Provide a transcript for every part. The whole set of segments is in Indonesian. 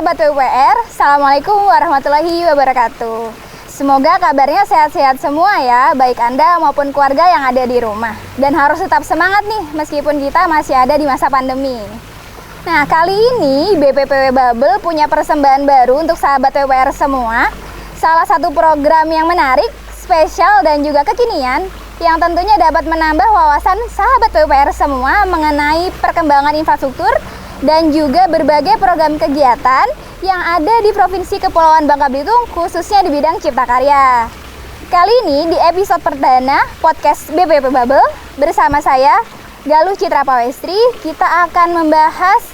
sahabat PUPR, Assalamualaikum warahmatullahi wabarakatuh. Semoga kabarnya sehat-sehat semua ya, baik Anda maupun keluarga yang ada di rumah. Dan harus tetap semangat nih, meskipun kita masih ada di masa pandemi. Nah, kali ini BPPW Bubble punya persembahan baru untuk sahabat PUPR semua. Salah satu program yang menarik, spesial dan juga kekinian, yang tentunya dapat menambah wawasan sahabat PUPR semua mengenai perkembangan infrastruktur dan juga berbagai program kegiatan yang ada di Provinsi Kepulauan Bangka Belitung, khususnya di bidang cipta karya. Kali ini di episode perdana podcast BPP Bubble bersama saya Galuh Citra Pawestri, kita akan membahas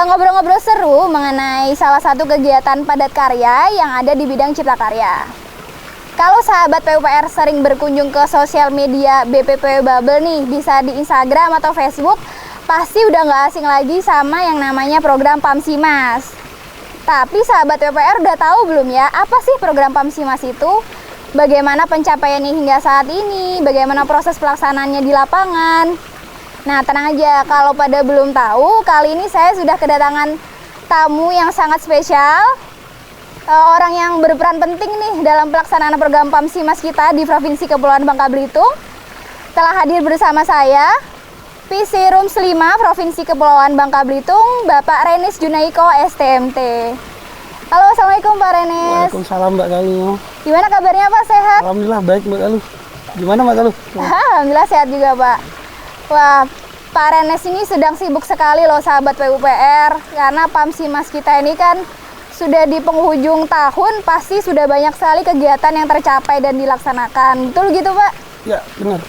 ngobrol-ngobrol seru mengenai salah satu kegiatan padat karya yang ada di bidang cipta karya. Kalau sahabat PUPR sering berkunjung ke sosial media BPP Bubble nih, bisa di Instagram atau Facebook, pasti udah nggak asing lagi sama yang namanya program PAMSIMAS. Tapi sahabat PUPR udah tahu belum ya, apa sih program PAMSIMAS itu? Bagaimana pencapaiannya hingga saat ini? Bagaimana proses pelaksanaannya di lapangan? Nah, tenang aja, kalau pada belum tahu, kali ini saya sudah kedatangan tamu yang sangat spesial. Orang yang berperan penting nih dalam pelaksanaan program PAMSIMAS kita di Provinsi Kepulauan Bangka Belitung. Telah hadir bersama saya PC Rooms 5 Provinsi Kepulauan Bangka Belitung, Bapak Renis Junaiko STMT. Halo, Assalamualaikum Pak Renis. Waalaikumsalam Mbak Galuh. Gimana kabarnya Pak, sehat? Alhamdulillah baik Mbak Galuh. Gimana Mbak Galuh? Alhamdulillah sehat juga Pak. Wah, Pak Renis ini sedang sibuk sekali loh sahabat PUPR, karena PAMSIMAS kita ini kan sudah di penghujung tahun, pasti sudah banyak sekali kegiatan yang tercapai dan dilaksanakan. Betul gitu Pak? Ya, benar.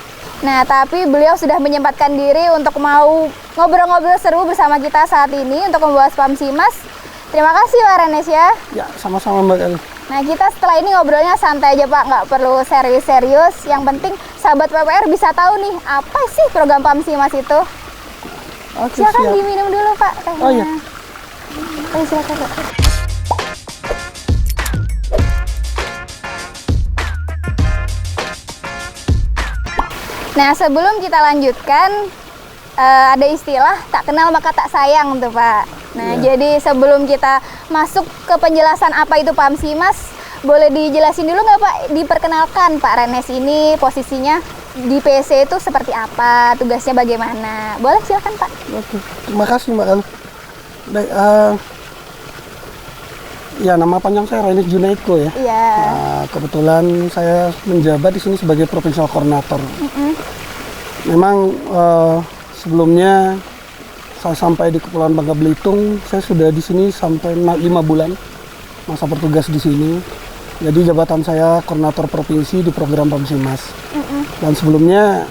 Nah, tapi beliau sudah menyempatkan diri untuk mau ngobrol-ngobrol seru bersama kita saat ini untuk membahas PAMSIMAS. Terima kasih Pak Renis ya. Ya, sama-sama Mbak Galuh. Nah, kita setelah ini ngobrolnya santai aja Pak, nggak perlu serius-serius. Yang penting sahabat PUPR bisa tahu nih, apa sih program PAMSIMAS itu. Oke, silakan siap. diminum dulu Pak tehnya. Oh iya. Silakan Pak. Nah, sebelum kita lanjutkan, ada istilah tak kenal maka tak sayang tuh Pak. Nah, jadi sebelum kita masuk ke penjelasan apa itu PAMSIMAS, boleh dijelasin dulu nggak Pak? Diperkenalkan Pak Renis ini posisinya di PC itu seperti apa, tugasnya bagaimana? Boleh, silakan Pak. Oke, terima kasih Mbak Galuh. Baik, ya nama panjang saya Renis Junaiko ya. Iya. Nah, kebetulan saya menjabat di sini sebagai Provincial Coordinator. Memang sebelumnya saya sampai di Kepulauan Bangka Belitung, saya sudah di sini sampai 5 bulan masa bertugas di sini. Jadi jabatan saya Koordinator Provinsi di program PAMSIMAS. Dan sebelumnya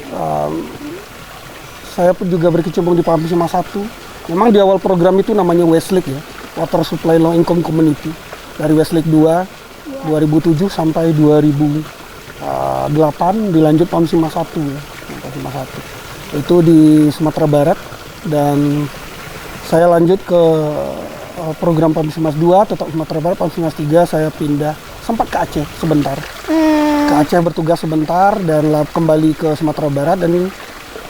saya pun juga berkecimpung di PAMSIMAS 1. Memang di awal program itu namanya Westlake ya, Water Supply Low Income Community. Dari Westlake 2, 2007 sampai 2008 dilanjut PAMSIMAS 1 ya. PAMSIMAS 1. Itu di Sumatera Barat, dan saya lanjut ke program PAMSIMAS 2, tetap Sumatera Barat. PAMSIMAS 3 saya pindah sempat ke Aceh sebentar. Ke Aceh bertugas sebentar dan kembali ke Sumatera Barat, dan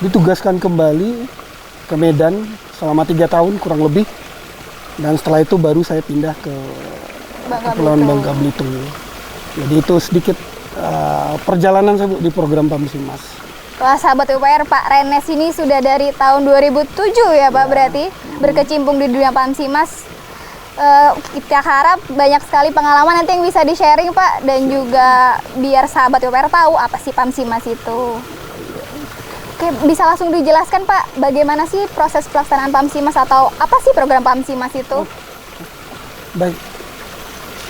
ditugaskan kembali ke Medan selama 3 tahun kurang lebih. Dan setelah itu baru saya pindah ke Kepulauan Bangka Belitung. Jadi itu sedikit perjalanan saya di program PAMSIMAS. Wah, sahabat PUPR, Pak Renis ini sudah dari tahun 2007 ya Pak, berarti berkecimpung di dunia PAMSIMAS. Kita harap banyak sekali pengalaman nanti yang bisa di-sharing Pak, dan juga biar sahabat PUPR tahu apa sih PAMSIMAS itu. Oke, bisa langsung dijelaskan Pak, bagaimana sih proses pelaksanaan PAMSIMAS atau apa sih program PAMSIMAS itu? Baik.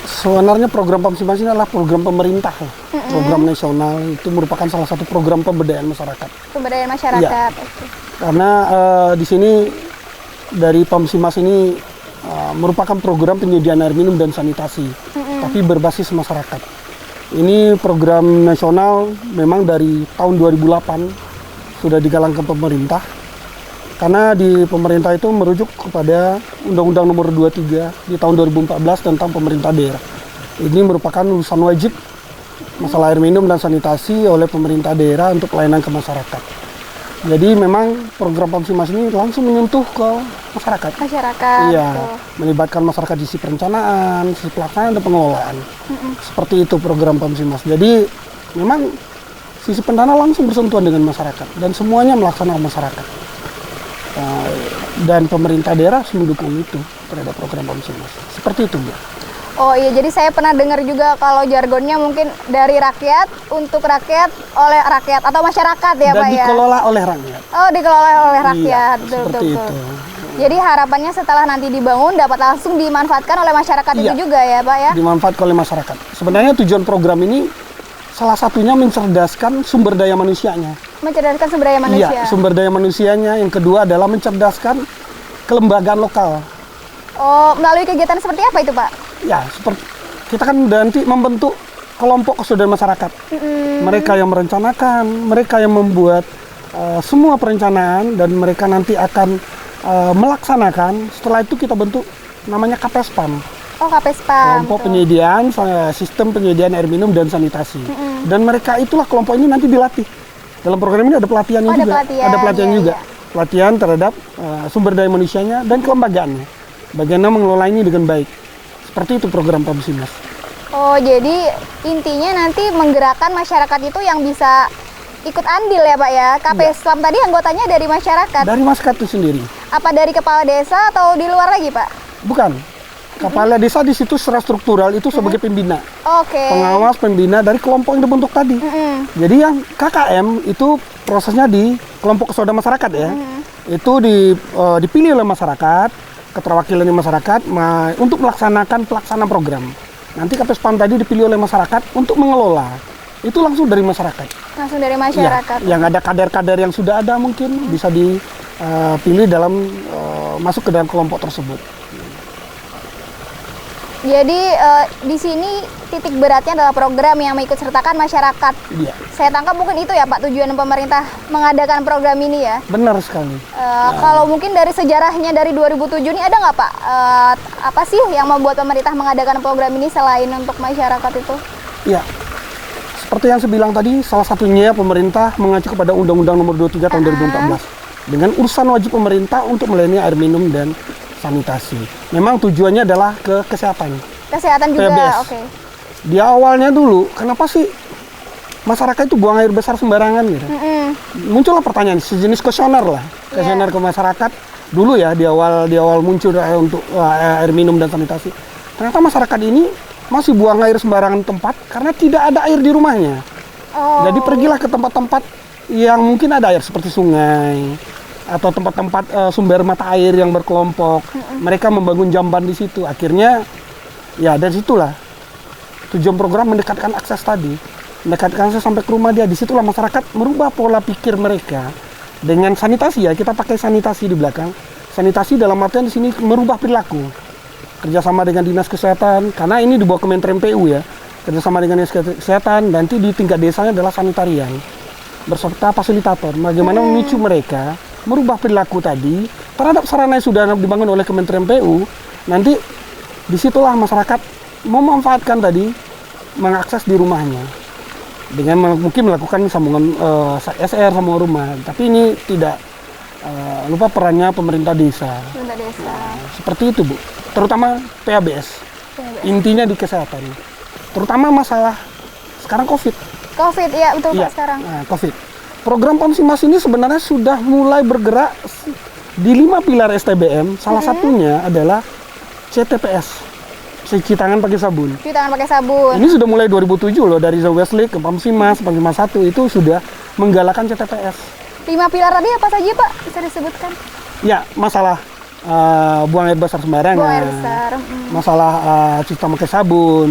Sebenarnya program PAMSIMAS ini adalah program pemerintah, program nasional. Itu merupakan salah satu program pemberdayaan masyarakat. Pemberdayaan masyarakat. Ya. Karena di sini dari PAMSIMAS ini merupakan program penyediaan air minum dan sanitasi, tapi berbasis masyarakat. Ini program nasional memang dari tahun 2008 sudah digalangkan pemerintah. Karena di pemerintah itu merujuk kepada Undang-Undang Nomor 23 di tahun 2014 tentang pemerintah daerah. Ini merupakan urusan wajib masalah air minum dan sanitasi oleh pemerintah daerah untuk pelayanan ke masyarakat. Jadi memang program Pamsimas ini langsung menyentuh ke masyarakat. Masyarakat. Iya, Tuh. melibatkan masyarakat di sisi perencanaan, sisi pelaksanaan dan pengelolaan. Seperti itu program Pamsimas. Jadi memang sisi pendana langsung bersentuhan dengan masyarakat dan semuanya melaksanakan masyarakat. Dan pemerintah daerah harus mendukung itu terhadap program Pamsimas. Seperti itu, Bu. Oh iya, jadi saya pernah dengar juga kalau jargonnya mungkin dari rakyat, untuk rakyat, oleh rakyat, atau masyarakat ya Dan Pak ya? dikelola oleh rakyat. Oh, dikelola oleh Iya, rakyat, seperti itu. Jadi harapannya setelah nanti dibangun dapat langsung dimanfaatkan oleh masyarakat Iya. itu juga ya Pak ya? Dimanfaatkan oleh masyarakat. Sebenarnya tujuan program ini salah satunya mencerdaskan sumber daya manusianya. Mencerdaskan sumber daya manusia. Iya, sumber daya manusianya. Yang kedua adalah mencerdaskan kelembagaan lokal. Oh, melalui kegiatan seperti apa itu Pak? Ya, seperti kita kan nanti membentuk kelompok kesadaran masyarakat. Mereka yang merencanakan, mereka yang membuat semua perencanaan, dan mereka nanti akan melaksanakan. Setelah itu kita bentuk namanya KPSPAM. Oh, KPSPAM. Kelompok penyediaan sistem penyediaan air minum dan sanitasi. Dan mereka itulah kelompok ini nanti dilatih. Dalam program ini ada pelatihannya Oh, ada juga. pelatihan, Ada pelatihan iya, juga. iya. Pelatihan terhadap sumber daya manusianya dan kelembagaannya. Bagaimana mengelola ini dengan baik. Seperti itu program Pamsimas. Oh, jadi intinya nanti menggerakkan masyarakat itu yang bisa ikut andil ya Pak ya? KPSPAM tadi anggotanya dari masyarakat. Dari masyarakat itu sendiri. Apa dari kepala desa atau di luar lagi Pak? Bukan. Kepala desa di situ secara struktural itu sebagai pembina. Oke. Pengawas, pembina dari kelompok yang dibentuk tadi. Jadi yang KKM itu prosesnya di kelompok kesadaran masyarakat ya. Itu dipilih oleh masyarakat, keterwakilan di masyarakat untuk melaksanakan pelaksanaan program. Nanti KPSPAM tadi dipilih oleh masyarakat untuk mengelola. Itu langsung dari masyarakat. Langsung dari Ya, masyarakat. yang ada kader-kader yang sudah ada mungkin bisa dipilih dalam masuk ke dalam kelompok tersebut. Jadi di sini titik beratnya adalah program yang mengikut sertakan masyarakat. Iya, Saya tangkap mungkin itu ya Pak tujuan pemerintah mengadakan program ini ya. benar sekali. Kalau mungkin dari sejarahnya dari 2007 ini ada nggak Pak? Apa sih yang membuat pemerintah mengadakan program ini selain untuk masyarakat itu? Iya. Seperti yang saya bilang tadi, salah satunya pemerintah mengacu kepada Undang-Undang Nomor 23 Tahun 2014 dengan urusan wajib pemerintah untuk melayani air minum dan sanitasi. Memang tujuannya adalah ke kesehatan. Kesehatan juga, PBS. oke. Di awalnya dulu, kenapa sih masyarakat itu buang air besar sembarangan gitu? Muncullah pertanyaan, sejenis kuesioner lah, kuesioner ke masyarakat dulu ya di awal muncul untuk air minum dan sanitasi. Ternyata masyarakat ini masih buang air sembarangan tempat karena tidak ada air di rumahnya. Oh. Jadi pergilah ke tempat-tempat yang mungkin ada air seperti sungai atau tempat-tempat sumber mata air yang berkelompok. Mereka membangun jamban di situ. Akhirnya ya dari situlah tujuan program mendekatkan akses tadi, mendekatkan akses sampai ke rumah dia. Disitulah masyarakat merubah pola pikir mereka dengan sanitasi ya. Kita pakai sanitasi di belakang. Sanitasi dalam artian di sini merubah perilaku. Kerjasama dengan dinas kesehatan, karena ini dibawa Kementerian PU ya. Kerjasama dengan dinas kesehatan, nanti di tingkat desanya adalah sanitarian berserta fasilitator. Bagaimana memicu mereka merubah perilaku tadi terhadap sarana yang sudah dibangun oleh Kementerian PU. Nanti disitulah masyarakat memanfaatkan tadi, mengakses di rumahnya dengan mungkin melakukan sambungan SR sambungan rumah. Tapi ini tidak lupa perannya pemerintah desa. Pemerintah desa. Seperti itu Bu, terutama PABS. Intinya di kesehatan, terutama masalah sekarang COVID. COVID ya betul Iya, Pak sekarang. nah, COVID. Program Pamsimas ini sebenarnya sudah mulai bergerak di 5 pilar STBM. Salah satunya adalah CTPS, cuci tangan pakai sabun. Cuci tangan pakai sabun. Ini sudah mulai 2007 loh, dari Westlake ke Pamsimas 1 itu sudah menggalakkan CTPS. 5 pilar tadi apa saja Pak? Bisa disebutkan? Ya, masalah buang air besar sembarangan, Buang air besar. masalah cuci tangan pakai sabun,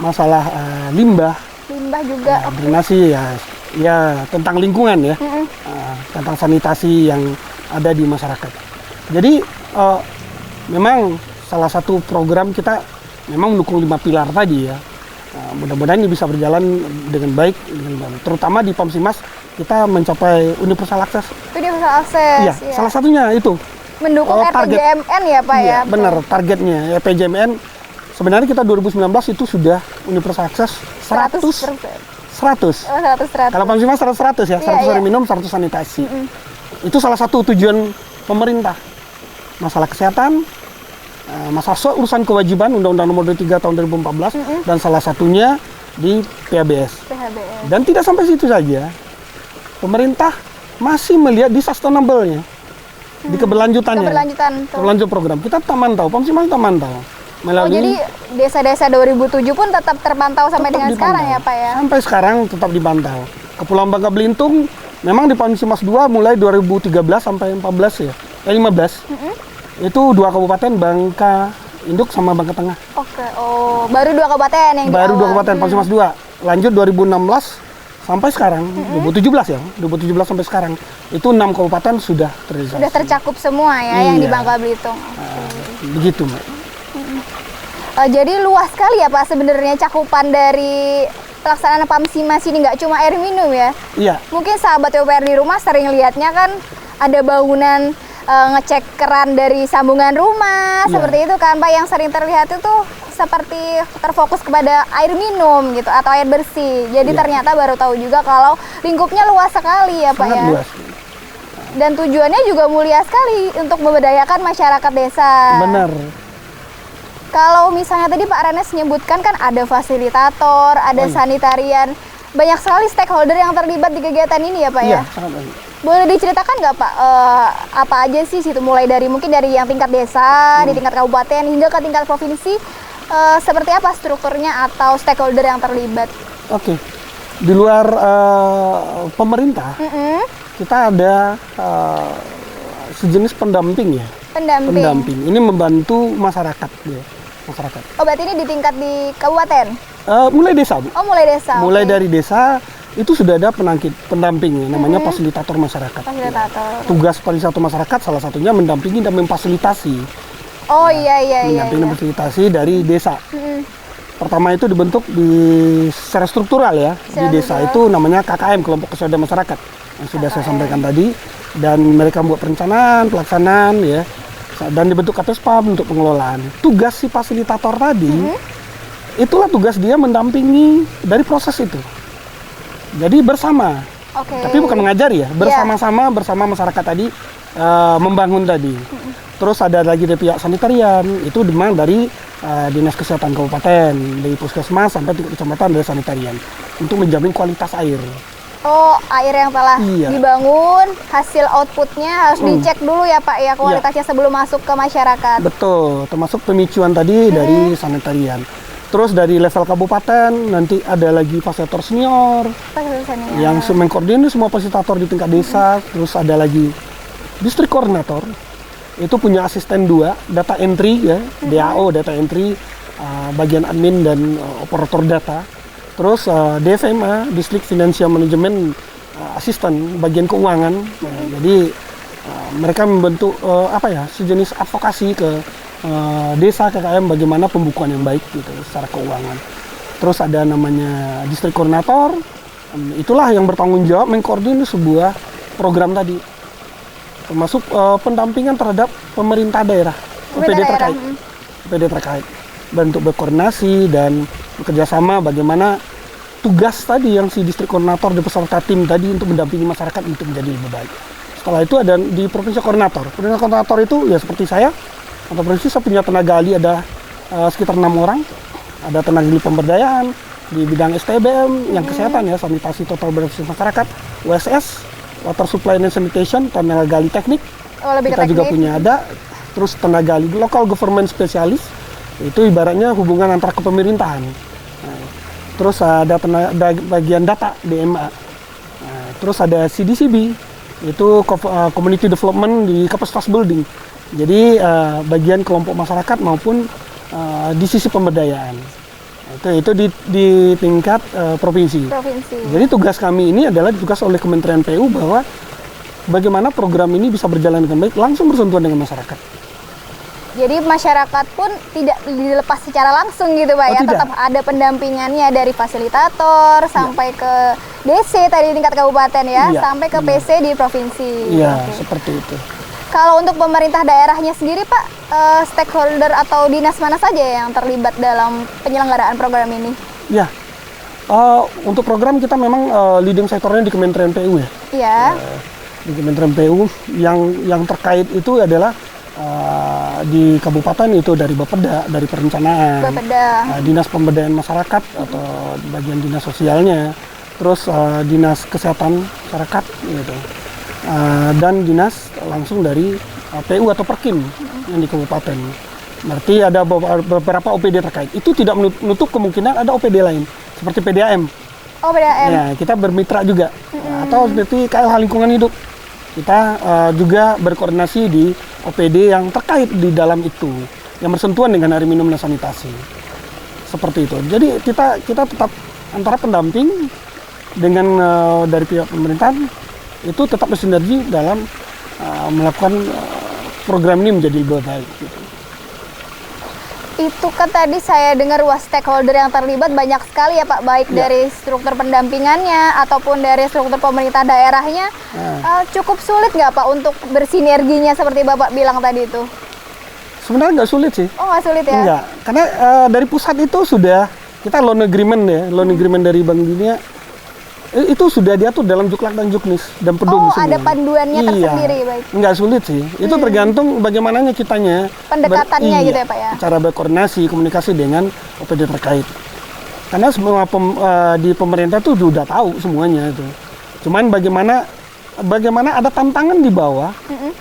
masalah limbah, Limbah juga. drenase ya tentang lingkungan ya, tentang sanitasi yang ada di masyarakat. Jadi memang salah satu program kita memang mendukung 5 pilar tadi ya. Mudah-mudahan ini bisa berjalan dengan baik, terutama di Pamsimas kita mencapai universal akses. Universal akses. Iya, Ya. salah satunya itu. Mendukung target. RPJMN ya Pak Iya, ya. benar targetnya RPJMN. Sebenarnya kita 2019 itu sudah universal akses 100 100. Oh, 100. Kalau Pamsimas 100 ya, 100 Iya, air minum, 100 sanitasi. Itu salah satu tujuan pemerintah. Masalah kesehatan, masalah urusan kewajiban Undang-Undang Nomor 23 Tahun 2014 dan salah satunya di PHBS. PHBS. Dan tidak sampai situ saja. Pemerintah masih melihat di sustainable-nya. Di keberlanjutannya. Keberlanjutan program. Kita tetap mantau, Pamsimas tetap mantau. Oh, jadi desa-desa 2007 pun tetap terpantau sampai dengan sekarang ya, Pak ya? Sampai sekarang tetap dipantau. Kepulauan Bangka Belitung memang di Pamsimas 2 mulai 2013 sampai 14 ya. 15. Itu 2 kabupaten, Bangka Induk sama Bangka Tengah. Oke. Oh, baru 2 kabupaten yang baru 2 kabupaten Pamsimas 2. Lanjut 2016 sampai sekarang, 2017 ya. 2017 sampai sekarang. Itu 6 kabupaten sudah terrealisasi. Sudah tercakup semua ya yang di Bangka Belitung. Begitu, Mbak. Jadi luas sekali ya Pak sebenarnya cakupan dari pelaksanaan Pamsimas ini, nggak cuma air minum ya? Iya. Mungkin sahabat UPR di rumah sering lihatnya kan ada bangunan ngecek keran dari sambungan rumah, seperti itu kan Pak, yang sering terlihat itu seperti terfokus kepada air minum gitu atau air bersih. Jadi ternyata baru tahu juga kalau lingkupnya luas sekali ya Pak. Sangat luas. Dan tujuannya juga mulia sekali untuk memberdayakan masyarakat desa. Benar. Kalau misalnya tadi Pak Renes menyebutkan kan ada fasilitator, ada sanitarian, banyak sekali stakeholder yang terlibat di kegiatan ini ya Pak ya? Iya, sangat banyak. Boleh diceritakan nggak Pak, apa aja sih situ, mulai dari mungkin dari yang tingkat desa, di tingkat kabupaten, hingga ke tingkat provinsi, seperti apa strukturnya atau stakeholder yang terlibat? Oke, di luar pemerintah, kita ada sejenis pendamping ya. Pendamping. Ini membantu masyarakat ya. Oh, berarti ini di tingkat di kabupaten? Mulai desa, Bu. Oh, mulai desa. Mulai dari desa itu sudah ada pendamping ya, namanya fasilitator masyarakat. Fasilitator. Ya. Tugas fasilitator masyarakat salah satunya mendampingi dan memfasilitasi. Oh iya. Mendampingi dan memfasilitasi dari desa. Pertama itu dibentuk secara struktural ya. Di desa itu namanya KKM, kelompok kesadaran masyarakat, yang sudah saya sampaikan tadi. Dan mereka membuat perencanaan, pelaksanaan ya. Dan dibentuk KPSPAM untuk pengelolaan. Tugas si fasilitator tadi, itulah tugas dia mendampingi dari proses itu. Jadi bersama, tapi bukan mengajari ya, bersama-sama bersama masyarakat tadi membangun tadi. Terus ada lagi dari pihak sanitarian, itu memang dari Dinas Kesehatan Kabupaten, dari Puskesmas sampai tingkat kecamatan dari sanitarian untuk menjamin kualitas air. Oh, air yang telah dibangun, hasil outputnya harus dicek dulu ya Pak ya, kualitasnya sebelum masuk ke masyarakat. Betul, termasuk pemicuan tadi dari sanitarian. Terus dari level kabupaten nanti ada lagi fasilitator senior, yang mengkoordinir semua fasilitator di tingkat desa. Terus ada lagi distrik koordinator, itu punya asisten 2, data entry ya, DAO, data entry, bagian admin dan operator data. Terus DFMA, District Financial Management Assistant, bagian keuangan. Jadi mereka membentuk sejenis advokasi ke desa KKM bagaimana pembukuan yang baik gitu secara keuangan. Terus ada namanya District Koordinator, itulah yang bertanggung jawab mengkoordinir sebuah program tadi, termasuk pendampingan terhadap pemerintah daerah, UPD terkait, bentuk berkoordinasi dan bekerjasama bagaimana tugas tadi yang si distrik koordinator beserta tim tadi untuk mendampingi masyarakat untuk menjadi lebih baik. Setelah itu ada di provinsi koordinator. Provinsi koordinator itu ya seperti saya, atau provinsi saya punya tenaga ahli ada sekitar 6 orang. Ada tenaga ahli pemberdayaan di bidang STBM, yang kesehatan ya, sanitasi total bersih masyarakat, USS, water supply and sanitation, tenaga ahli teknik. Kita juga punya ada. Terus tenaga ahli local government spesialis. Itu ibaratnya hubungan antara kepemerintahan. Terus ada bagian data DMA. Terus ada CDCB, itu community development di kapasitas building. Jadi bagian kelompok masyarakat maupun di sisi pemberdayaan. Itu di tingkat provinsi. Jadi tugas kami ini adalah ditugas oleh Kementerian PU bahwa bagaimana program ini bisa berjalan dengan baik, langsung bersentuhan dengan masyarakat. Jadi masyarakat pun tidak dilepas secara langsung gitu Pak ya, tidak. Tetap ada pendampingannya dari fasilitator sampai ke DC tadi tingkat kabupaten ya, sampai ke PC di provinsi. Iya, seperti itu. Kalau untuk pemerintah daerahnya sendiri Pak, stakeholder atau dinas mana saja yang terlibat dalam penyelenggaraan program ini? Ya, Untuk program kita memang leading sektornya di Kementerian PU ya. Iya. Di Kementerian PU yang terkait itu adalah di kabupaten itu dari Bapeda, dari perencanaan, dinas pemberdayaan masyarakat atau bagian dinas sosialnya, terus dinas kesehatan masyarakat gitu, dan dinas langsung dari PU atau Perkim yang di kabupaten. Berarti ada beberapa OPD terkait. Itu tidak menutup kemungkinan ada OPD lain seperti PDAM. Oh, PDAM. Ya, kita bermitra juga. Atau seperti KLH Lingkungan Hidup. Kita juga berkoordinasi di OPD yang terkait di dalam itu, yang bersentuhan dengan air minum dan sanitasi. Seperti itu. Jadi kita tetap antara pendamping dengan dari pihak pemerintahan itu tetap bersinergi dalam melakukan program ini menjadi lebih baik. Gitu. Itu kan tadi saya dengar stakeholder yang terlibat banyak sekali ya Pak, baik dari struktur pendampingannya ataupun dari struktur pemerintah daerahnya. Cukup sulit nggak Pak untuk bersinerginya seperti Bapak bilang tadi itu? Sebenarnya nggak sulit sih. Oh, nggak sulit ya? Enggak, karena dari pusat itu sudah kita loan agreement ya, loan agreement dari Bank Dunia itu sudah diatur dalam Juklak dan Juknis dan Pedum semua. Ada panduannya tersendiri, baik. Nggak sulit sih, itu tergantung bagaimananya kitanya. Pendekatannya gitu ya Pak ya? Cara berkoordinasi, komunikasi dengan OPD terkait. Karena semua di pemerintah tuh sudah tahu semuanya itu. Cuman bagaimana ada tantangan di bawah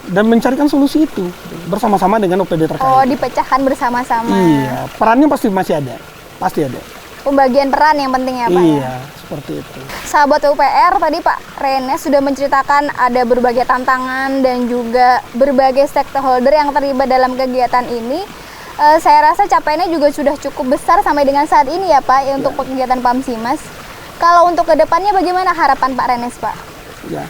dan mencarikan solusi itu bersama-sama dengan OPD terkait. Oh, dipecahkan bersama-sama. Iya, perannya pasti masih ada, pasti ada. Pembagian peran yang penting ya Pak ya? Iya, seperti itu. Sahabat UPR, tadi Pak Renes sudah menceritakan ada berbagai tantangan dan juga berbagai stakeholder yang terlibat dalam kegiatan ini. Saya rasa capaiannya juga sudah cukup besar sampai dengan saat ini ya Pak, untuk kegiatan PAMSIMAS. Kalau untuk kedepannya bagaimana harapan Pak Renes Pak? Ya,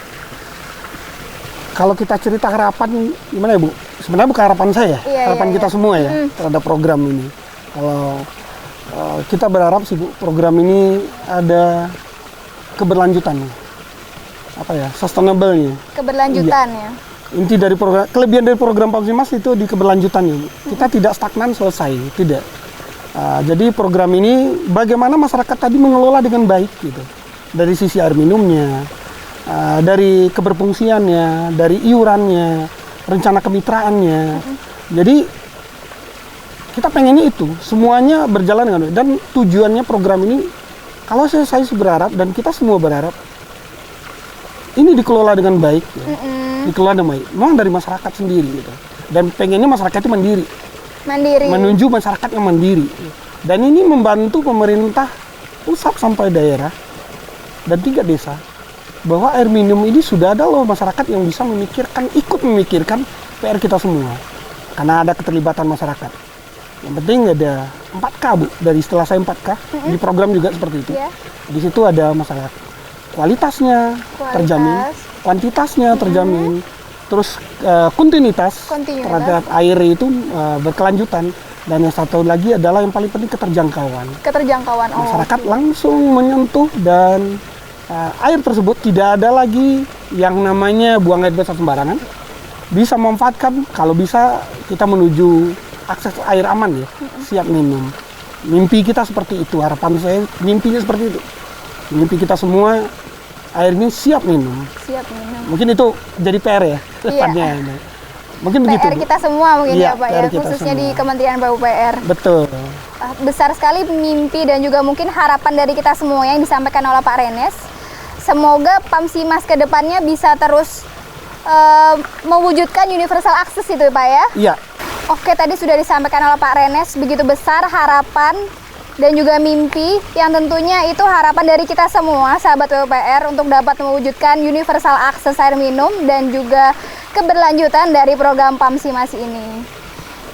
kalau kita cerita harapan gimana ya Bu? Sebenarnya bukan harapan saya, harapan kita semua ya terhadap program ini. Kalau kita berharap sih Bu, program ini ada keberlanjutan, sustainable-nya. Keberlanjutan ya. Inti dari program, kelebihan dari program PAMSIMAS itu di keberlanjutannya Bu. Kita tidak stagnan selesai, tidak. Jadi program ini bagaimana masyarakat tadi mengelola dengan baik gitu. Dari sisi air minumnya, dari keberfungsiannya, dari iurannya, rencana kemitraannya. Jadi kita pengennya itu semuanya berjalan dengan baik, dan tujuannya program ini, kalau saya berharap dan kita semua berharap ini dikelola dengan baik, dikelola dengan baik, memang dari masyarakat sendiri gitu. Dan pengennya masyarakat itu mandiri, menuju masyarakat yang mandiri. Dan ini membantu pemerintah pusat sampai daerah dan 3 desa bahwa air minum ini sudah ada loh masyarakat yang bisa ikut memikirkan PR kita semua, karena ada keterlibatan masyarakat. Yang penting ada 4K Bu, dari istilah saya 4K, di program juga seperti itu. Di situ ada masalah kualitasnya terjamin, kuantitasnya terjamin, terus kontinuitas terhadap air itu berkelanjutan, dan yang satu lagi adalah yang paling penting keterjangkauan. Masyarakat langsung menyentuh, dan air tersebut tidak ada lagi yang namanya buang air besar sembarangan, bisa memanfaatkan, kalau bisa kita menuju akses air aman ya, siap minum. Mimpi kita seperti itu, harapan saya mimpinya seperti itu. Mimpi kita semua air ini siap minum. Mungkin itu jadi PR ya depannya. Mungkin begitu. PR kita semua mungkin ya Pak ya, khususnya di Kementerian PUPR. Betul. Besar sekali mimpi dan juga mungkin harapan dari kita semua yang disampaikan oleh Pak Renes. Semoga PAMSIMAS ke depannya bisa terus mewujudkan universal access itu Pak ya. Iya. Oke, tadi sudah disampaikan oleh Pak Renes begitu besar harapan dan juga mimpi yang tentunya itu harapan dari kita semua sahabat PUPR untuk dapat mewujudkan universal akses air minum dan juga keberlanjutan dari program PAMSIMAS ini.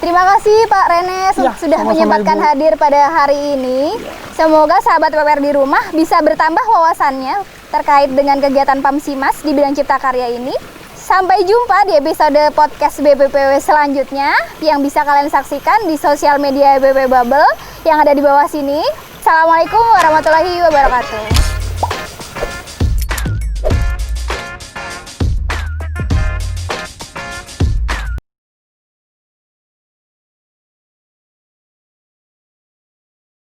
Terima kasih Pak Renes sudah menyempatkan hadir pada hari ini. Semoga sahabat PUPR di rumah bisa bertambah wawasannya terkait dengan kegiatan PAMSIMAS di bidang cipta karya ini. Sampai jumpa di episode podcast BPPW selanjutnya yang bisa kalian saksikan di sosial media BPP Bubble yang ada di bawah sini. Assalamualaikum warahmatullahi wabarakatuh.